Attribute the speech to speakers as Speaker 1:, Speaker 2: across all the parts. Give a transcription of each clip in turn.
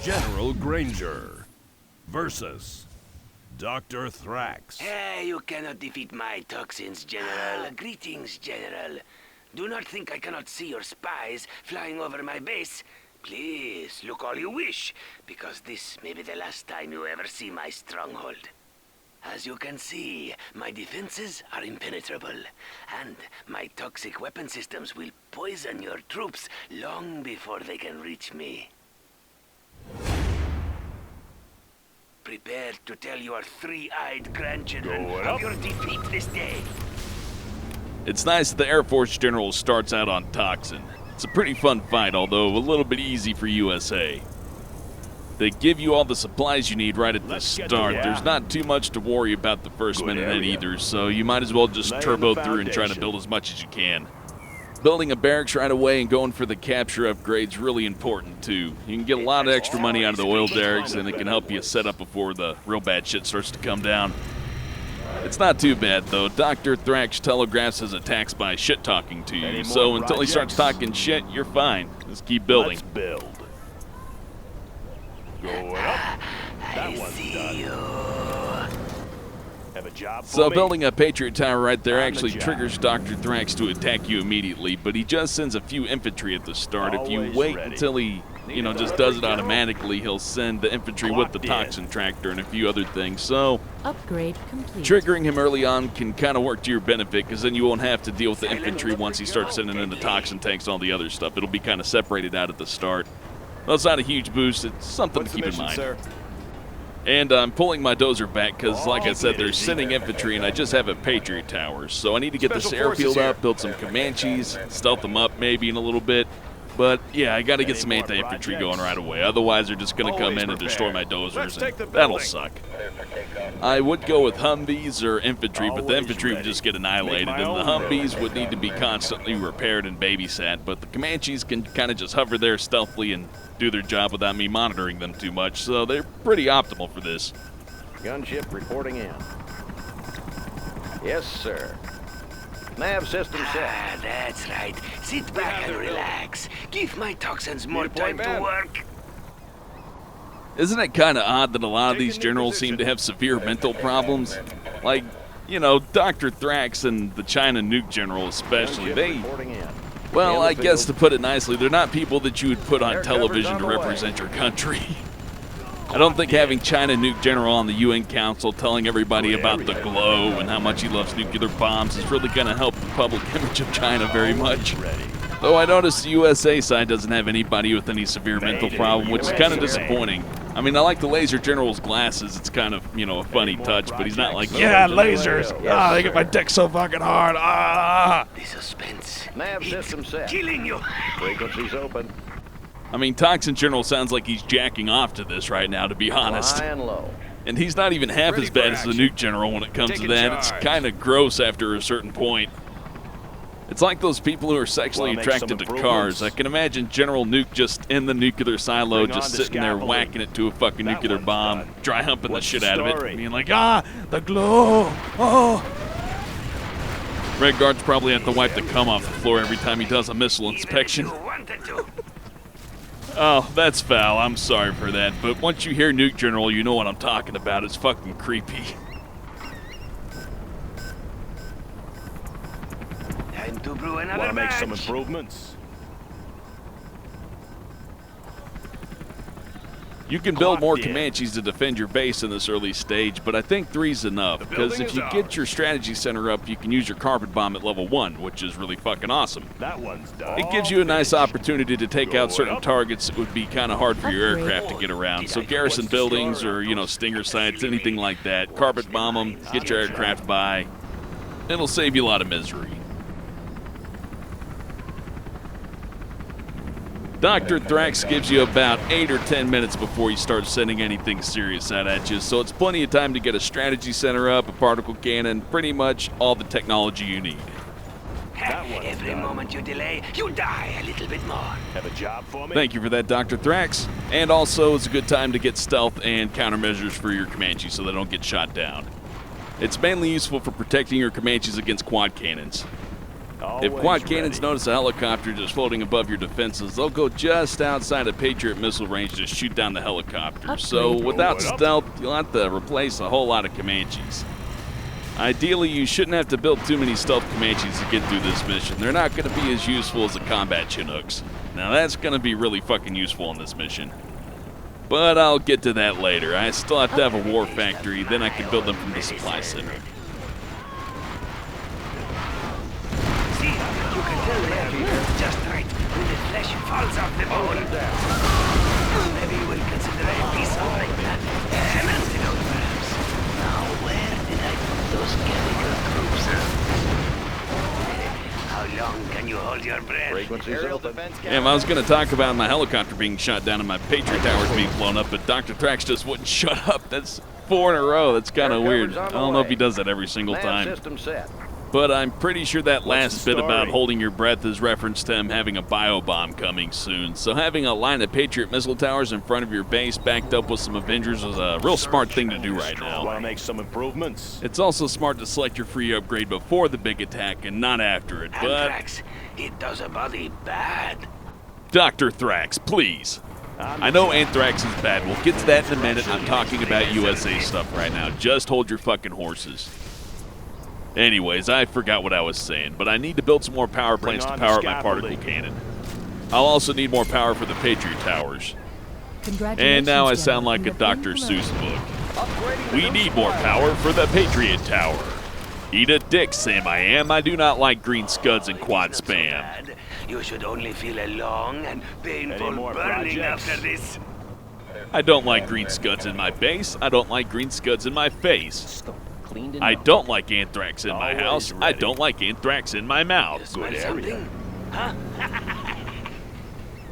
Speaker 1: General Granger versus Dr. Thrax.
Speaker 2: You cannot defeat my toxins, General. Greetings, General. Do not think I cannot see your spies flying over my base. Please, look all you wish, because this may be the last time you ever see my stronghold. As you can see, my defenses are impenetrable, and my toxic weapon systems will poison your troops long before they can reach me. Prepare to tell your three-eyed grandchildren of your defeat this day.
Speaker 3: It's nice that the Air Force General starts out on Toxin. It's a pretty fun fight, although a little bit easy for USA. They give you all the supplies you need right at the start. There's not too much to worry about the first minute in either, so you might as well just turbo through and try to build as much as you can. Building a barracks right away and going for the capture upgrade's really important too. You can get a lot of extra money out of the oil derricks, and it can help you set up before the real bad shit starts to come down. It's not too bad though. Dr. Thrax telegraphs his attacks by shit-talking to you, so until he starts talking shit, you're fine. Just keep building.
Speaker 4: Let's build. Going up. That one's done. Have a job for
Speaker 3: So
Speaker 4: me?
Speaker 3: building a Patriot Tower right there
Speaker 4: On the
Speaker 3: actually
Speaker 4: job.
Speaker 3: triggers Dr. Thrax to attack you immediately, but he just sends a few infantry at the start. If you
Speaker 4: Always
Speaker 3: wait
Speaker 4: ready.
Speaker 3: until he, just does it automatically, he'll send the infantry with the
Speaker 4: Locked in.
Speaker 3: Toxin tractor and a few other things. So
Speaker 5: Upgrade complete.
Speaker 3: triggering him early on can kind of work to your benefit, because then you won't have to deal with the infantry once he starts sending in the Toxin tanks and all the other stuff. It'll be kind of separated out at the start. Well, it's not a huge boost. It's something
Speaker 4: What's
Speaker 3: to
Speaker 4: the
Speaker 3: keep
Speaker 4: mission,
Speaker 3: in mind.
Speaker 4: sir?
Speaker 3: And I'm pulling my dozer back because, like I said, they're sending infantry, and I just have a Patriot Tower. So I need to get this
Speaker 4: Special forces
Speaker 3: airfield
Speaker 4: here.
Speaker 3: up, build some Comanches, stealth them up maybe in a little bit. But, yeah, I got to get some
Speaker 4: Any more
Speaker 3: anti-infantry
Speaker 4: projects?
Speaker 3: going right away. Otherwise, they're just going to come
Speaker 4: Always
Speaker 3: in and destroy my
Speaker 4: prepared.
Speaker 3: dozers,
Speaker 4: Let's take
Speaker 3: and
Speaker 4: the
Speaker 3: that'll
Speaker 4: building.
Speaker 3: suck. I would go with Humvees or infantry, but the
Speaker 4: Always
Speaker 3: infantry would
Speaker 4: ready.
Speaker 3: just get annihilated,
Speaker 4: Make
Speaker 3: and
Speaker 4: my
Speaker 3: the
Speaker 4: own
Speaker 3: Humvees would need to be constantly repaired and babysat. But the Comanches can kind of just hover there stealthily and do their job without me monitoring them too much, so they're pretty optimal for this.
Speaker 6: Gunship reporting in. Yes, sir. Nav system set.
Speaker 2: That's right. Sit back and relax. Give my toxins more time to work.
Speaker 3: Isn't it kind of odd that a lot of these generals seem to have severe mental problems? Like, Dr. Thrax and the China nuke general especially,
Speaker 6: Gunship
Speaker 3: they,
Speaker 6: reporting in.
Speaker 3: well,
Speaker 6: In
Speaker 3: I
Speaker 6: the
Speaker 3: guess to
Speaker 6: field.
Speaker 3: put it nicely, they're not people that you would put on
Speaker 6: Air
Speaker 3: television
Speaker 6: cover's
Speaker 3: to
Speaker 6: on the way.
Speaker 3: represent your country. I don't think having China nuke general on the UN Council telling everybody about the glow and how much he loves nuclear bombs is really going to help the public image of China very much. Though I noticed the USA side doesn't have anybody with any severe mental problem, which is kind of disappointing. I mean, I like the Laser General's glasses. It's kind of, a funny touch, but he's not like, yeah, lasers. They get my dick so fucking hard.
Speaker 2: The suspense.
Speaker 6: Nav
Speaker 2: It's
Speaker 6: system set.
Speaker 2: killing you.
Speaker 6: Frequencies open.
Speaker 3: I mean, Toxin General sounds like he's jacking off to this right now, to be honest.
Speaker 6: High and low.
Speaker 3: And he's not even half as bad as the nuke general when it comes to that. It's kind of gross after a certain point. It's like those people who are sexually
Speaker 4: Wanna make some
Speaker 3: attracted to
Speaker 4: improvements?
Speaker 3: cars. I can imagine General Nuke just in the nuclear silo,
Speaker 4: Bring
Speaker 3: just
Speaker 4: on the
Speaker 3: sitting there
Speaker 4: scaffolding.
Speaker 3: whacking it to a fucking
Speaker 4: That
Speaker 3: nuclear
Speaker 4: one's
Speaker 3: bomb,
Speaker 4: done.
Speaker 3: dry humping
Speaker 4: What's
Speaker 3: the shit
Speaker 4: the
Speaker 3: out of it,
Speaker 4: story?
Speaker 3: being like, the glow, Red Guard's probably have to wipe the cum off the floor every time he does a missile inspection.
Speaker 2: Even if you wanted to.
Speaker 3: Oh, that's foul. I'm sorry for that. But once you hear Nuke General, you know what I'm talking about. It's fucking creepy.
Speaker 2: Time to brew another
Speaker 4: Want to make some
Speaker 2: batch.
Speaker 4: improvements?
Speaker 3: You can build more
Speaker 4: Clocked in.
Speaker 3: Comanches to defend your base in this early stage, but I think 3's enough, because
Speaker 4: building
Speaker 3: if
Speaker 4: is
Speaker 3: you
Speaker 4: ours.
Speaker 3: get your strategy center up, you can use your carpet bomb at level 1, which is really fucking awesome.
Speaker 4: That one's done.
Speaker 3: It gives you a nice
Speaker 4: Finished.
Speaker 3: opportunity to take out certain targets that would be kind of hard for your
Speaker 5: Upgrade.
Speaker 3: aircraft to get around. So garrison buildings or, stinger sites, anything like that, carpet bomb them, get your aircraft by. It'll save you a lot of misery. Dr. Thrax gives you about 8 or 10 minutes before you start sending anything serious out at you, so it's plenty of time to get a strategy center up, a particle cannon, pretty much all the technology you need.
Speaker 2: Every moment you delay, you die a little bit more.
Speaker 4: Have a job for me?
Speaker 3: Thank you for that, Dr. Thrax. And also, it's a good time to get stealth and countermeasures for your Comanches so they don't get shot down. It's mainly useful for protecting your Comanches against quad cannons. If
Speaker 4: Always
Speaker 3: quad cannons
Speaker 4: ready.
Speaker 3: notice a helicopter just floating above your defenses, they'll go just outside of Patriot missile range to shoot down the helicopter. So
Speaker 5: Upgrade.
Speaker 3: without
Speaker 4: Going up.
Speaker 3: stealth, you'll have to replace a whole lot of Comanches. Ideally, you shouldn't have to build too many stealth Comanches to get through this mission. They're not going to be as useful as the combat Chinooks. Now that's going to be really fucking useful in this mission. But I'll get to that later. I still have to have a war factory, then I can build them from the supply center.
Speaker 2: See, you can tell they have moved just right when the flesh falls off the bone. Maybe you will consider a piece of like that. An antidote, perhaps. Now, where did I put those chemical groups? How long can you hold your breath?
Speaker 6: Frequencies open.
Speaker 3: Yeah, I was going to talk about my helicopter being shot down and my Patriot towers being blown up, but Dr. Thrax just wouldn't shut up. That's 4 in a row. That's kind of
Speaker 6: Air
Speaker 3: weird.
Speaker 6: cover's on
Speaker 3: I
Speaker 6: the
Speaker 3: don't know if
Speaker 6: way.
Speaker 3: he does that every single
Speaker 6: Nav
Speaker 3: time.
Speaker 6: system set.
Speaker 3: But I'm pretty sure that last
Speaker 4: the
Speaker 3: bit about
Speaker 4: story?
Speaker 3: holding your breath is reference to him having a biobomb coming soon. So having a line of Patriot missile towers in front of your base backed up with some Avengers is a real smart thing to do right now.
Speaker 4: Want to make some improvements?
Speaker 3: It's also smart to select your free upgrade before the big attack and not after it. But
Speaker 2: Anthrax, it does a body bad.
Speaker 3: Dr. Thrax, please. I know Anthrax is bad. We'll get to that in a minute. I'm talking about USA stuff right now. Just hold your fucking horses. Anyways, I forgot what I was saying, but I need to build some more power plants to
Speaker 4: on
Speaker 3: power
Speaker 4: the
Speaker 3: up my particle
Speaker 4: scaffolding.
Speaker 3: cannon. I'll also need more power for the Patriot towers.
Speaker 5: Congratulations,
Speaker 3: And now I
Speaker 5: General.
Speaker 3: sound like
Speaker 5: You
Speaker 3: a
Speaker 5: have been
Speaker 3: Dr.
Speaker 5: promoted.
Speaker 3: Seuss book. We need more power for the Patriot tower. Eat a dick, Sam I am. I do not like green scuds and quad
Speaker 2: Not so
Speaker 3: spam.
Speaker 2: bad. You should only feel a long and painful
Speaker 4: more
Speaker 2: burning
Speaker 4: projects?
Speaker 2: after this.
Speaker 3: I don't like green scuds in my base. I don't like green scuds in my face.
Speaker 6: Cleaned
Speaker 3: I don't like anthrax in my
Speaker 4: Always
Speaker 3: house. I
Speaker 4: ready.
Speaker 3: don't like anthrax in my
Speaker 2: You
Speaker 3: mouth.
Speaker 2: smell
Speaker 4: area.
Speaker 2: something? Huh?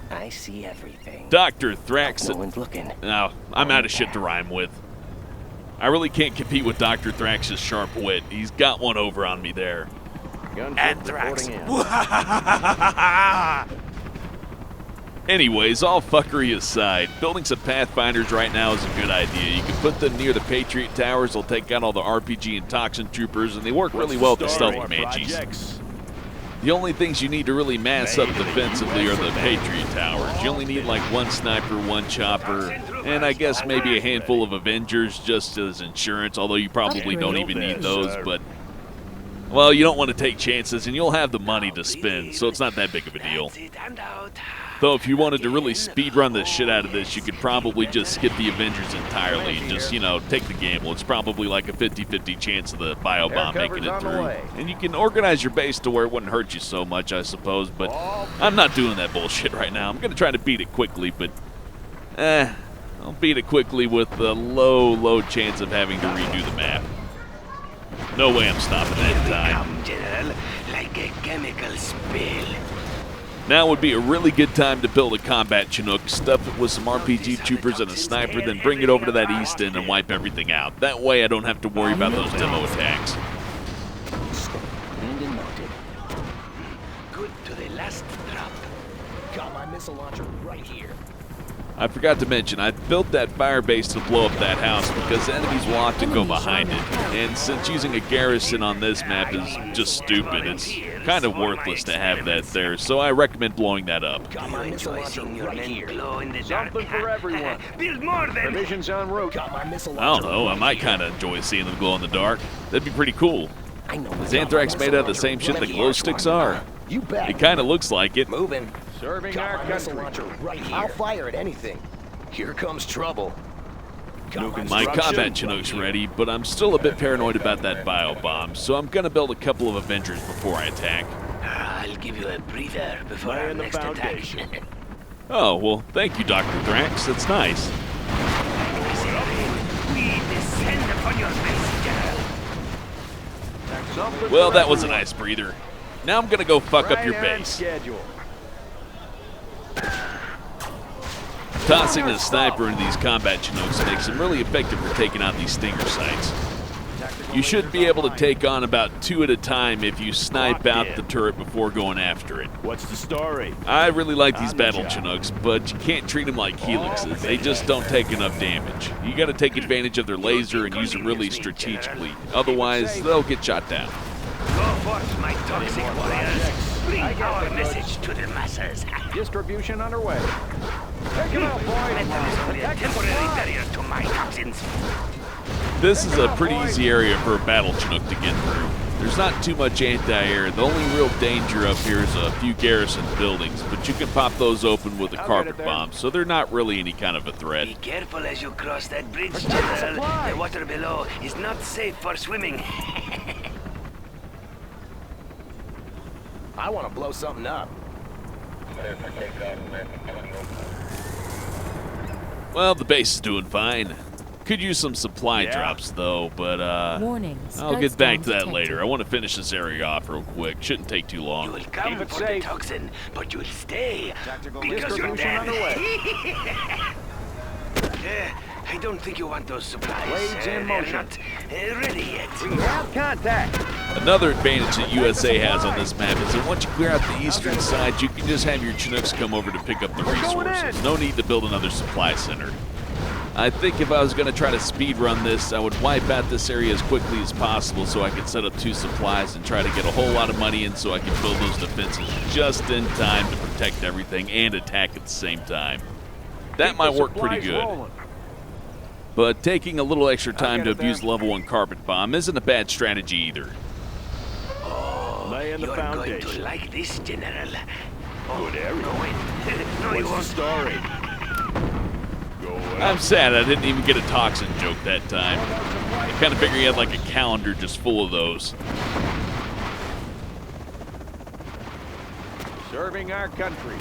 Speaker 7: I see everything.
Speaker 3: Dr. Thrax.
Speaker 7: No one's looking.
Speaker 3: No, I'm out of shit to rhyme with. I really can't compete with Dr. Thrax's sharp wit. He's got one over on me there.
Speaker 6: Gunship
Speaker 2: Anthrax.
Speaker 6: reporting in.
Speaker 3: Anyways, all fuckery aside, building some Pathfinders right now is a good idea. You can put them near the Patriot Towers, they'll take out all the RPG and Toxin troopers, and they work really well with the stealth
Speaker 4: More
Speaker 3: Comanches.
Speaker 4: projects.
Speaker 3: The only things you need to really mass up defensively are the Patriot Towers. You only need like one sniper, one chopper, and I guess maybe a handful of Avengers just as insurance, although you probably don't even need those, but... Well, you don't want to take chances, and you'll have the money to spend, so it's not that big of a deal.
Speaker 2: That's it, and out.
Speaker 3: Though if you wanted to really speed run the shit out of this, you could probably just skip the Avengers entirely and just, you know, take the gamble. It's probably like a 50-50 chance of the biobomb
Speaker 6: Air
Speaker 3: making
Speaker 6: cover's
Speaker 3: it
Speaker 6: on the
Speaker 3: through.
Speaker 6: way.
Speaker 3: And you can organize your base to where it wouldn't hurt you so much, I suppose, but I'm not doing that bullshit right now. I'm going to try to beat it quickly, but I'll beat it quickly with a low chance of having to redo the map. No way I'm stopping that time.
Speaker 2: Come, General, like a chemical spill.
Speaker 3: Now would be a really good time to build a combat Chinook, stuff it with some RPG troopers and a sniper, then bring it over to that east end and wipe everything out. That way I don't have to worry about those demo attacks.
Speaker 7: Cleaned and mounted.
Speaker 2: Good to the last drop.
Speaker 7: Got my missile launcher right here.
Speaker 3: I forgot to mention, I built that fire base to blow up that house because enemies will often go behind it. And since using a garrison on this map is just stupid, it's kind of worthless to have that there, so I recommend blowing that up.
Speaker 7: Got
Speaker 2: You
Speaker 7: my missile
Speaker 2: enjoy
Speaker 7: launcher
Speaker 2: seeing your
Speaker 7: right
Speaker 2: men
Speaker 7: here.
Speaker 2: glow in the dark.
Speaker 6: Something for everyone.
Speaker 2: Build more then.
Speaker 6: Provisions en route.
Speaker 7: Got my missile
Speaker 3: I
Speaker 7: launcher.
Speaker 3: don't know, I
Speaker 7: right
Speaker 3: might
Speaker 7: here.
Speaker 3: kind of enjoy seeing them glow in the dark. That'd be pretty cool.
Speaker 7: I know.
Speaker 3: Is anthrax made out of the same shit that glow sticks are?
Speaker 7: You bet.
Speaker 3: It kind of looks like it.
Speaker 7: Moving.
Speaker 6: Serving our
Speaker 7: Got my missile
Speaker 6: country.
Speaker 7: launcher right here. I'll fire at anything. Here comes trouble. Got
Speaker 3: My
Speaker 4: Construction
Speaker 3: combat Chinook's ready, but I'm still a bit paranoid about that biobomb, so I'm gonna build a couple of Avengers before I attack.
Speaker 2: I'll give you a breather before our
Speaker 4: Laying the
Speaker 2: next attack.
Speaker 4: foundation.
Speaker 3: Oh, well, thank you, Dr. Thrax. That's nice.
Speaker 2: We descend upon your base, General.
Speaker 6: Something
Speaker 3: Well,
Speaker 6: for
Speaker 3: that was a
Speaker 6: everyone.
Speaker 3: nice breather. Now I'm gonna go fuck up your
Speaker 6: Right on
Speaker 3: base.
Speaker 6: schedule.
Speaker 3: Tossing a sniper into these combat Chinooks makes them really effective for taking out these stinger sites. You should be able to take on about 2 at a time if you snipe out the turret before going after it.
Speaker 4: What's the story?
Speaker 3: I really like these
Speaker 4: On the
Speaker 3: battle
Speaker 4: job.
Speaker 3: Chinooks, but you can't treat them like helixes. They just don't take enough damage. You gotta take advantage of their laser and use it really strategically. Otherwise, they'll get shot down.
Speaker 2: Go forth, my toxic warriors. Bring
Speaker 6: I got
Speaker 2: our
Speaker 6: the goods.
Speaker 2: message to the masses.
Speaker 6: Distribution underway. Take him out, boys.
Speaker 2: Metal is only a
Speaker 6: Protect the
Speaker 2: temporary
Speaker 6: supply.
Speaker 2: barrier to my toxins.
Speaker 3: This is a pretty easy area for a battle Chinook to get through. There's not too much anti-air. The only real danger up here is a few garrison buildings, but you can pop those open with a
Speaker 6: I'll
Speaker 3: carpet
Speaker 6: get it there.
Speaker 3: bomb, so they're not really any kind of a threat.
Speaker 2: Be careful as you cross that bridge,
Speaker 6: Protect the
Speaker 2: General.
Speaker 6: supply.
Speaker 2: The water below is not safe for swimming.
Speaker 7: I want to blow something up.
Speaker 3: Well, the base is doing fine. Could use some supply
Speaker 4: Yeah.
Speaker 3: drops, though, but
Speaker 5: Warning.
Speaker 3: I'll
Speaker 5: Scud
Speaker 3: get back
Speaker 5: storm
Speaker 3: to that
Speaker 5: detected.
Speaker 3: later. I want to finish this area off real quick. Shouldn't take too
Speaker 2: You
Speaker 3: long.
Speaker 2: will come
Speaker 6: Keep it
Speaker 2: for the
Speaker 6: safe.
Speaker 2: toxin, but you'll stay because you're
Speaker 6: Distribution
Speaker 2: dead.
Speaker 6: underway.
Speaker 2: I don't think you want those supplies.
Speaker 6: Blades in
Speaker 2: they're
Speaker 6: motion.
Speaker 2: not ready yet.
Speaker 6: We have contact.
Speaker 3: Another advantage that USA has on this map is that once you clear out the eastern side, you can just have your Chinooks come over to pick up the
Speaker 6: We're going
Speaker 3: resources.
Speaker 6: in.
Speaker 3: No need to build another supply center. I think if I was going to try to speed run this, I would wipe out this area as quickly as possible so I could set up 2 supplies and try to get a whole lot of money in so I can build those defenses just in time to protect everything and attack at the same time. That
Speaker 6: Keep
Speaker 3: might
Speaker 6: the
Speaker 3: work pretty
Speaker 6: supplies
Speaker 3: good.
Speaker 6: rolling.
Speaker 3: But taking a little extra time
Speaker 6: get
Speaker 3: to
Speaker 6: it there.
Speaker 3: abuse level 1 carpet bomb isn't a bad strategy either.
Speaker 4: Laying the
Speaker 2: You're going
Speaker 4: foundation.
Speaker 2: to like this, General. Oh,
Speaker 4: Good area.
Speaker 2: no, wait. No, you
Speaker 4: What's the
Speaker 2: won't.
Speaker 4: story? Go
Speaker 3: I'm sad I didn't even get a Toxin joke that time. I kind of figured he had like a calendar just full of those.
Speaker 6: Serving our country.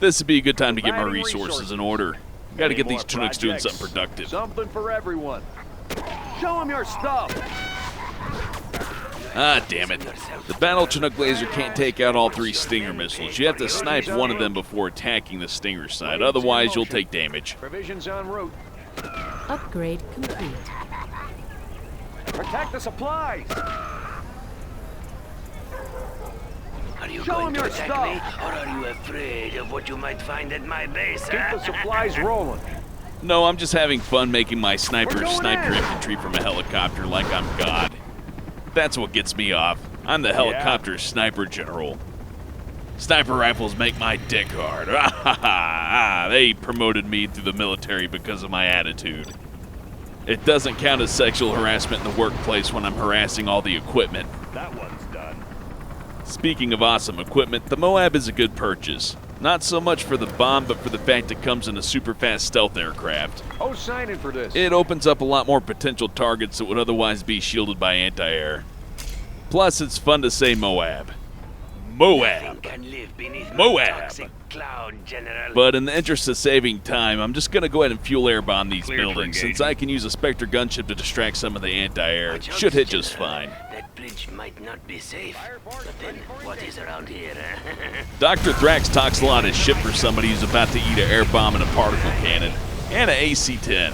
Speaker 3: This would be a good time to get my
Speaker 6: Providing
Speaker 3: resources in order. Got to
Speaker 4: Any
Speaker 3: get
Speaker 4: more
Speaker 3: these Chinooks doing
Speaker 4: projects?
Speaker 3: something productive.
Speaker 6: Something for everyone. Show them your stuff.
Speaker 3: Ah, damn it. The Battle Chinook laser can't take out all 3 Stinger missiles. You have to snipe one of them before attacking the Stinger side. Otherwise, you'll take damage.
Speaker 6: Provisions en route.
Speaker 5: Upgrade complete.
Speaker 6: Protect the supplies.
Speaker 2: Are you
Speaker 6: Show
Speaker 2: going
Speaker 6: 'em
Speaker 2: to
Speaker 6: your
Speaker 2: attack
Speaker 6: stuff.
Speaker 2: me, or are you afraid of what you might find at my base?
Speaker 6: Keep the supplies rolling.
Speaker 3: No, I'm just having fun making my
Speaker 6: We're
Speaker 3: sniper
Speaker 6: going
Speaker 3: sniper
Speaker 6: in.
Speaker 3: infantry from a helicopter like I'm God. That's what gets me off. I'm the helicopter sniper general. Sniper rifles make my dick hard. They promoted me through the military because of my attitude. It doesn't count as sexual harassment in the workplace when I'm harassing all the equipment.
Speaker 4: That one's done.
Speaker 3: Speaking of awesome equipment, the Moab is a good purchase. Not so much for the bomb, but for the fact it comes in a super fast stealth aircraft.
Speaker 6: Oh, sign in for this.
Speaker 3: It opens up a lot more potential targets that would otherwise be shielded by anti-air. Plus, it's fun to say Moab. Moab.
Speaker 2: Nothing can live beneath my
Speaker 3: Moab.
Speaker 2: toxic cloud, General.
Speaker 3: But in the interest of saving time, I'm just going to go ahead and fuel air bomb these
Speaker 4: Clear for
Speaker 3: buildings, since
Speaker 4: engagement.
Speaker 3: I can use a Spectre gunship to distract some of the anti-air.
Speaker 2: Watch out,
Speaker 3: Should hit just
Speaker 2: General.
Speaker 3: fine.
Speaker 2: That bridge might not be safe. But then, what is around here?
Speaker 3: Dr. Thrax talks a lot of shit for somebody who's about to eat an air bomb and a particle cannon. And an AC-10.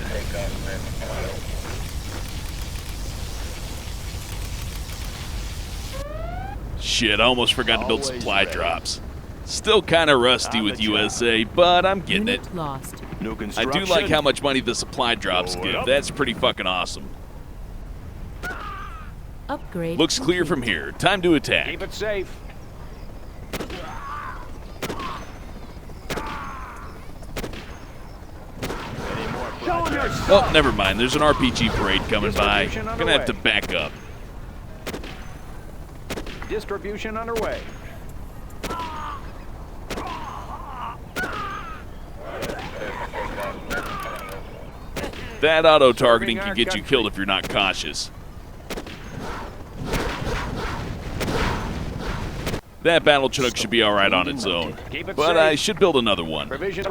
Speaker 3: Shit, I almost forgot to build
Speaker 4: Always
Speaker 3: supply
Speaker 4: ready.
Speaker 3: drops. Still kind of rusty
Speaker 4: On
Speaker 3: with
Speaker 4: the job.
Speaker 3: USA, but I'm getting it.
Speaker 5: Unit lost.
Speaker 4: New
Speaker 3: I
Speaker 4: construction.
Speaker 3: do like how much money the supply drops
Speaker 4: Going
Speaker 3: give.
Speaker 4: up.
Speaker 3: That's pretty fucking awesome.
Speaker 5: Upgrade
Speaker 3: Looks clear from
Speaker 5: complete.
Speaker 3: here. Time to attack.
Speaker 6: Keep it safe.
Speaker 4: Any more
Speaker 6: Show them your
Speaker 4: projects?
Speaker 6: stuff.
Speaker 3: Oh, never mind. There's an RPG parade coming by.
Speaker 6: Distribution
Speaker 3: Gonna have to
Speaker 6: underway.
Speaker 3: back up.
Speaker 6: Distribution underway.
Speaker 3: That auto-targeting
Speaker 6: Serving
Speaker 3: can
Speaker 6: our
Speaker 3: get you
Speaker 6: country.
Speaker 3: killed if you're not cautious. That battle Chinook should be alright on its own.
Speaker 6: Keep it
Speaker 3: But
Speaker 6: safe.
Speaker 3: I should build another one.
Speaker 6: Provision.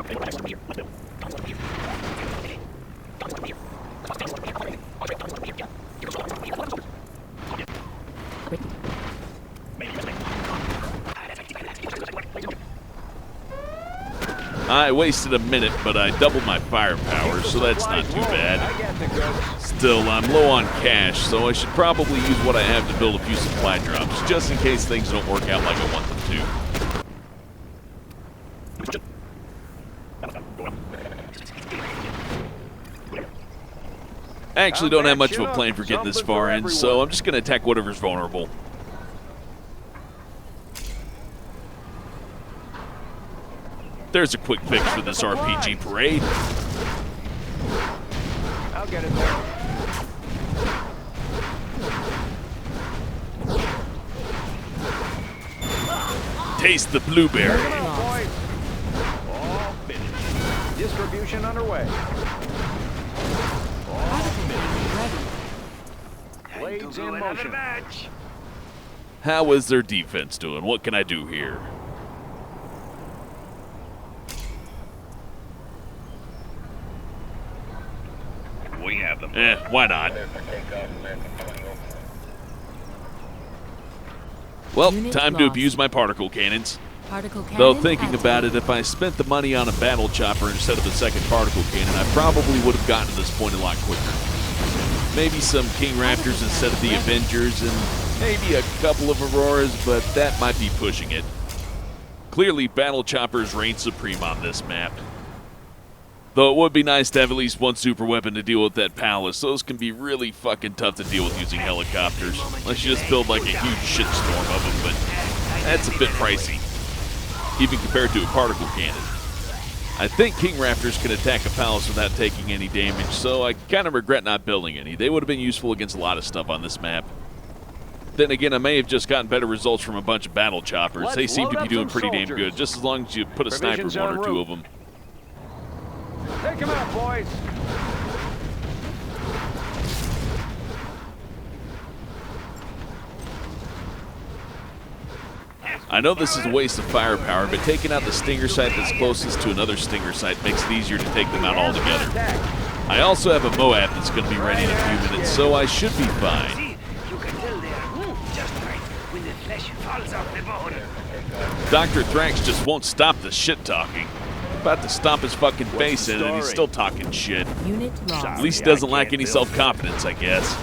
Speaker 3: I wasted a minute, but I doubled my firepower, so that's not too bad.
Speaker 6: I got the goods.
Speaker 3: Still, I'm low on cash, so I should probably use what I have to build a few supply drops, just in case things don't work out like I want them to. I actually don't have much of a plan for getting this far in, so I'm just going to attack whatever's vulnerable. There's a quick fix for this RPG parade.
Speaker 6: I'll get it there.
Speaker 3: Taste the blueberry.
Speaker 6: Come on, boys. All finished. Distribution underway. Blades in motion.
Speaker 3: How is their defense doing? What can I do here?
Speaker 4: We have them.
Speaker 3: Why not? Well,
Speaker 5: Unit
Speaker 3: time to
Speaker 5: lost.
Speaker 3: abuse my particle cannons.
Speaker 5: Particle cannon.
Speaker 3: Though thinking about
Speaker 5: activated.
Speaker 3: it, if I spent the money on a battle chopper instead of a second particle cannon, I probably would have gotten to this point a lot quicker. Maybe some King Raptors instead of the Avengers, and maybe a couple of Auroras, but that might be pushing it. Clearly, battle choppers reign supreme on this map. Though it would be nice to have at least one super weapon to deal with that palace. Those can be really fucking tough to deal with using helicopters. Unless you just build like a huge shitstorm of them, but that's a bit pricey. Even compared to a particle cannon. I think King Raptors can attack a palace without taking any damage, so I kind of regret not building any. They would have been useful against a lot of stuff on this map. Then again, I may have just gotten better results from a bunch of battle choppers. They seem to be doing pretty damn good, just as long as you put a sniper in one or two of them.
Speaker 6: Take him out, boys.
Speaker 3: I know this is a waste of firepower, but taking out the Stinger site that's closest to another Stinger site makes it easier to take them out altogether. I also have a Moab that's going to be ready in a few minutes, so I should be fine.
Speaker 2: See, you can tell they're just right when the flesh falls off the bone.
Speaker 3: Dr. Thrax just won't stop the shit talking. About to stomp his fucking face in, and he's still talking shit.
Speaker 5: Unit lost.
Speaker 3: At least he doesn't lack any self-confidence, I guess.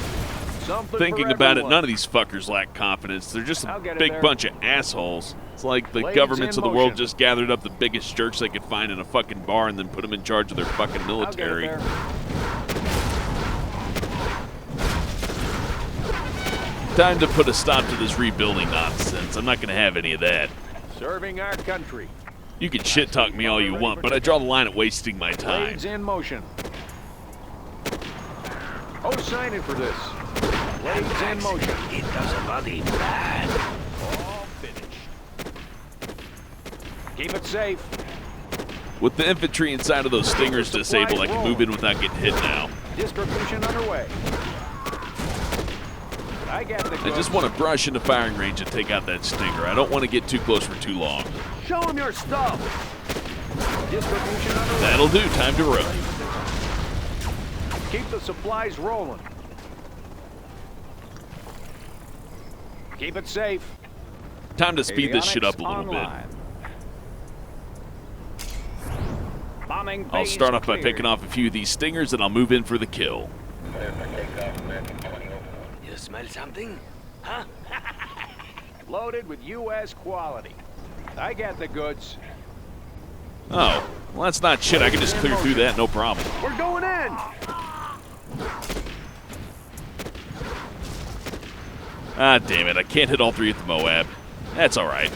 Speaker 3: Thinking about it, none of these fuckers lack confidence. They're just a big bunch of assholes. It's like the governments of the world just gathered up the biggest jerks they could find in a fucking bar and then put them in charge of their fucking military. Time to put a stop to this rebuilding nonsense. I'm not going to have any of that.
Speaker 6: Serving our country.
Speaker 3: You can shit talk me all you want, but I draw the line at wasting my time.
Speaker 6: Blades in motion. Oh, sign in for this. Blades in motion.
Speaker 2: It does a body bad.
Speaker 6: All finished. Keep it safe.
Speaker 3: With the infantry inside of those Stingers disabled, I can move in without getting hit now.
Speaker 6: Distribution underway. I got the
Speaker 3: I just want to brush into firing range and take out that Stinger. I don't want to get too close for too long.
Speaker 6: Show him your stuff. Distribution underway.
Speaker 3: That'll do. Time to run.
Speaker 6: Keep the supplies rolling. Keep it safe.
Speaker 3: Time to speed this shit up a little bit.
Speaker 6: Bombing
Speaker 3: I'll
Speaker 6: base
Speaker 3: start off by
Speaker 6: cleared.
Speaker 3: picking off a few of these Stingers, and I'll move in for the kill.
Speaker 2: You smell something? Huh?
Speaker 6: Loaded with U.S. quality. I got the goods.
Speaker 3: Oh, well that's not shit. I can just clear through that, no problem.
Speaker 6: We're going in.
Speaker 3: Ah, damn it. I can't hit all three at the Moab. That's all right.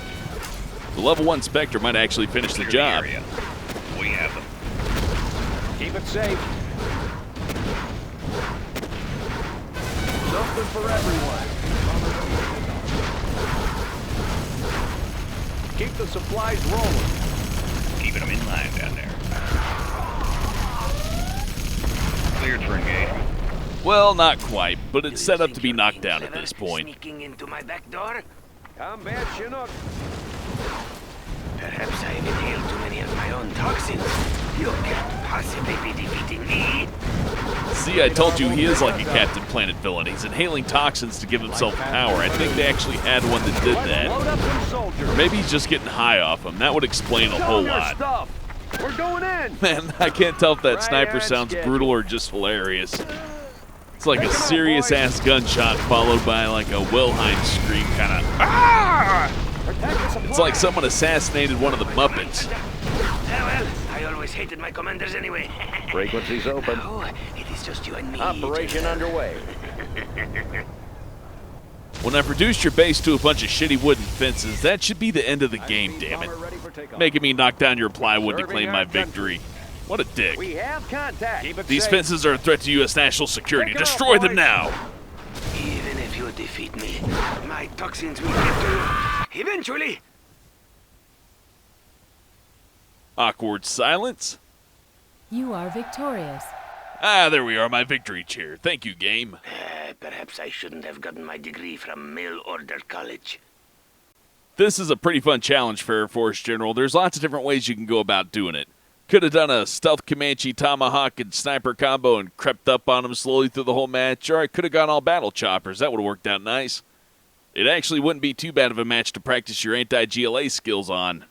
Speaker 3: The level 1 Spectre might actually finish the job.
Speaker 4: We have them.
Speaker 6: Keep it safe. Something for everyone. Keep the supplies rolling.
Speaker 4: Keeping them in line down there. Cleared for engagement.
Speaker 3: Well, not quite, but it's set up to be knocked down at this point.
Speaker 2: Sneaking into my back door?
Speaker 6: Combat Chinook.
Speaker 2: Perhaps I've inhaled too many of my own toxins. You can't possibly be defeating me.
Speaker 3: See, I told you he is like a Captain Planet villain. He's inhaling toxins to give himself power. I think they actually had one that did that.
Speaker 6: Load up some soldiers.
Speaker 3: Or maybe he's just getting high off them. That would explain a
Speaker 6: Show
Speaker 3: whole
Speaker 6: 'em your
Speaker 3: lot.
Speaker 6: stuff. We're going in.
Speaker 3: Man, I can't tell if that
Speaker 6: Right
Speaker 3: sniper
Speaker 6: on
Speaker 3: sounds
Speaker 6: schedule.
Speaker 3: brutal or just hilarious. It's like
Speaker 6: Take
Speaker 3: a
Speaker 6: 'em out,
Speaker 3: serious-ass gunshot followed by like a Wilhelm scream kind of. Ah!
Speaker 6: Protect the supplies.
Speaker 3: It's like someone assassinated one of the Muppets.
Speaker 2: Well, I always hated my commanders anyway.
Speaker 6: Frequencies open.
Speaker 2: Oh, it is just you and me.
Speaker 6: Operation
Speaker 2: General.
Speaker 6: underway.
Speaker 3: When I've reduced your base to a bunch of shitty wooden fences, that should be the end of the game, damn it. Making me knock down your plywood to claim my victory. What a dick.
Speaker 6: We have contact. Keep it
Speaker 3: These
Speaker 6: safe.
Speaker 3: fences are a threat to U.S. national security.
Speaker 6: Take it off,
Speaker 3: Destroy them
Speaker 6: boys.
Speaker 3: now!
Speaker 2: Even if you defeat me, my toxins will get to you eventually.
Speaker 3: Awkward silence.
Speaker 5: You are victorious.
Speaker 3: Ah, there we are, my victory cheer. Thank you, game.
Speaker 2: Perhaps I shouldn't have gotten my degree from Mail Order College.
Speaker 3: This is a pretty fun challenge for Air Force General. There's lots of different ways you can go about doing it. Could have done a stealth Comanche tomahawk and sniper combo and crept up on him slowly through the whole match, or I could have gone all battle choppers. That would have worked out nice. It actually wouldn't be too bad of a match to practice your anti-GLA skills on.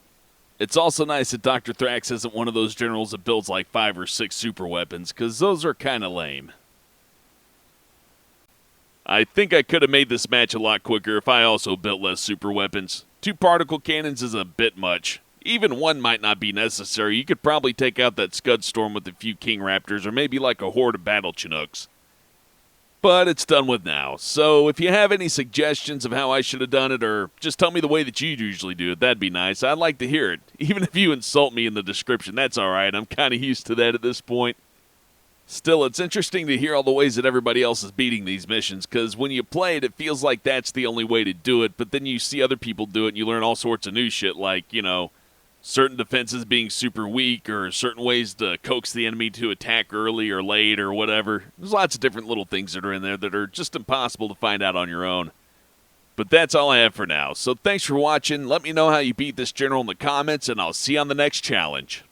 Speaker 3: It's also nice that Dr. Thrax isn't one of those generals that builds like 5 or 6 super weapons, because those are kind of lame. I think I could have made this match a lot quicker if I also built less super weapons. 2 particle cannons is a bit much. Even 1 might not be necessary. You could probably take out that Scud Storm with a few King Raptors, or maybe like a horde of Battle Chinooks. But it's done with now, so if you have any suggestions of how I should have done it, or just tell me the way that you usually do it, that'd be nice. I'd like to hear it. Even if you insult me in the description, that's alright. I'm kind of used to that at this point. Still, it's interesting to hear all the ways that everybody else is beating these missions, because when you play it, it feels like that's the only way to do it, but then you see other people do it and you learn all sorts of new shit, like, you know, certain defenses being super weak, or certain ways to coax the enemy to attack early or late or whatever. There's lots of different little things that are in there that are just impossible to find out on your own. But that's all I have for now, so thanks for watching. Let me know how you beat this general in the comments, and I'll see you on the next challenge.